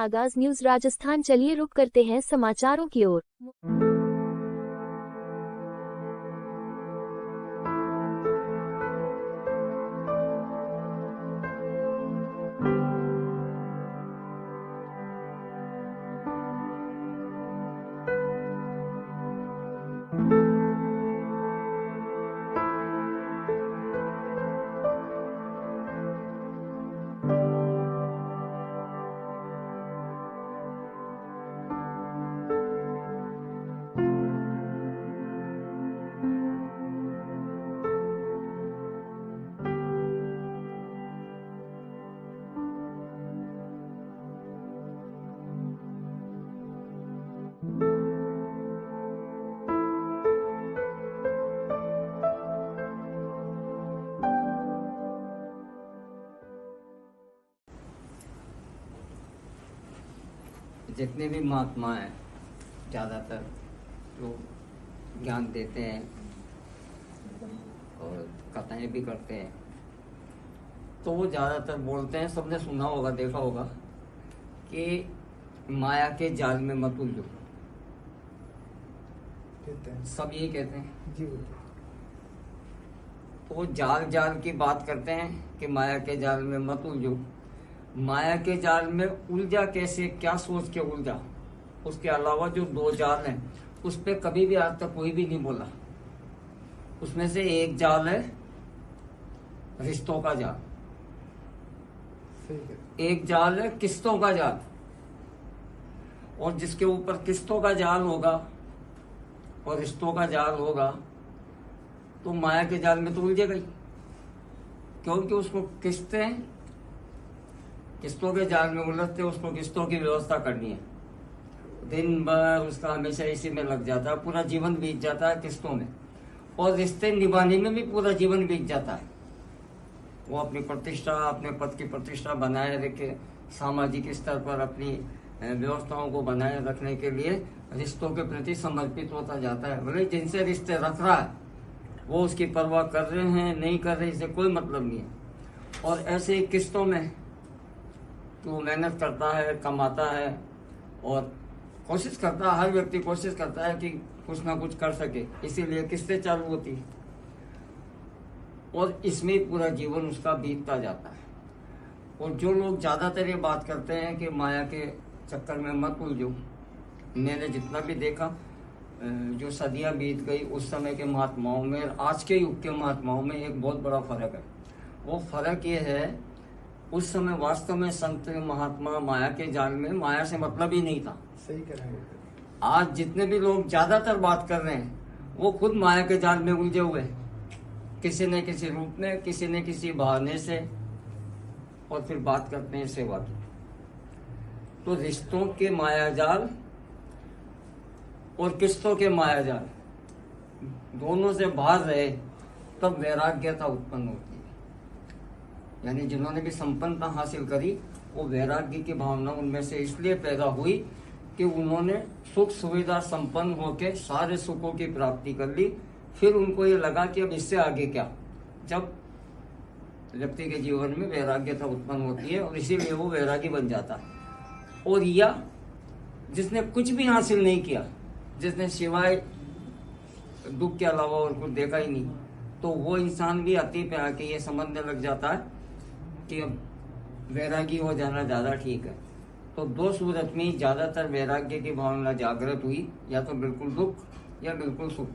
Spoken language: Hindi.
आगाज न्यूज राजस्थान। चलिए रुक करते हैं समाचारों की ओर। जितने भी महात्मा हैं ज़्यादातर जो ज्ञान देते हैं और कथाएं भी करते हैं, तो वो ज़्यादातर बोलते हैं, सबने सुना होगा, देखा होगा कि माया के जाल में मत उलझो। सब यही कहते हैं जी। तो जाल जाल की बात करते हैं कि माया के जाल में मत उलझो। माया के जाल में उलझा कैसे, क्या सोच के उलझा? उसके अलावा जो दो जाल हैं उस पे कभी भी आज तक कोई भी नहीं बोला। उसमें से एक जाल है रिश्तों का जाल, एक जाल है किस्तों का जाल। और जिसके ऊपर किस्तों का जाल होगा और रिश्तों का जाल होगा तो माया के जाल में तो उलझेगा ही, क्योंकि उसको किस्तों के जाल में उलझते उसको किस्तों की व्यवस्था करनी है। दिन भर उसका हमेशा इसी में लग जाता है, पूरा जीवन बीत जाता है किस्तों में, और रिश्ते निभाने में भी पूरा जीवन बीत जाता है। वो अपनी प्रतिष्ठा, अपने पद की प्रतिष्ठा बनाए रखे, सामाजिक स्तर पर अपनी व्यवस्थाओं को बनाए रखने के लिए रिश्तों के प्रति समर्पित होता जाता है। भले जिनसे रिश्ते रख रहा है वो उसकी परवाह कर रहे हैं नहीं कर रहे, इससे कोई मतलब नहीं है। और ऐसे ही किस्तों में तो वो मेहनत करता है, कमाता है और कोशिश करता है, हर व्यक्ति कोशिश करता है कि कुछ ना कुछ कर सके, इसीलिए किस्तें चालू होती है और इसमें पूरा जीवन उसका बीतता जाता है। और जो लोग ज़्यादातर ये बात करते हैं कि माया के चक्कर में मत उलझो, मैंने जितना भी देखा, जो सदियां बीत गई उस समय के महात्माओं में आज के युग के महात्माओं में एक बहुत बड़ा फर्क है। वो फर्क ये है, उस समय वास्तव में संत महात्मा माया के जाल में, माया से मतलब ही नहीं था। सही कह रहे हैं। आज जितने भी लोग ज्यादातर बात कर रहे हैं वो खुद माया के जाल में उलझे हुए हैं, किसी न किसी रूप में, किसी न किसी बहाने से, और फिर बात करते हैं सेवा की। तो रिश्तों के माया जाल और किस्तों के माया जाल दोनों से बाहर रहे तब वैराग्यता उत्पन्न होती है। यानी जिन्होंने भी संपन्नता हासिल करी वो वैराग्य की भावना उनमें से इसलिए पैदा हुई कि उन्होंने सुख सुविधा संपन्न होकर सारे सुखों की प्राप्ति कर ली। फिर उनको ये लगा कि अब इससे आगे क्या, जब व्यक्ति के जीवन में वैराग्यता उत्पन्न होती है और इसीलिए वो वैरागी बन जाता है। और या जिसने कुछ भी हासिल नहीं किया, जिसने सिवाय दुख के अलावा और कुछ देखा ही नहीं, तो वो इंसान भी अति पे आके ये समझने लग जाता है कि अब वैरागी हो जाना ज़्यादा ठीक है। तो दो सूरत में ज़्यादातर वैराग्य की भावना जागृत हुई, या तो बिल्कुल दुख या बिल्कुल सुख।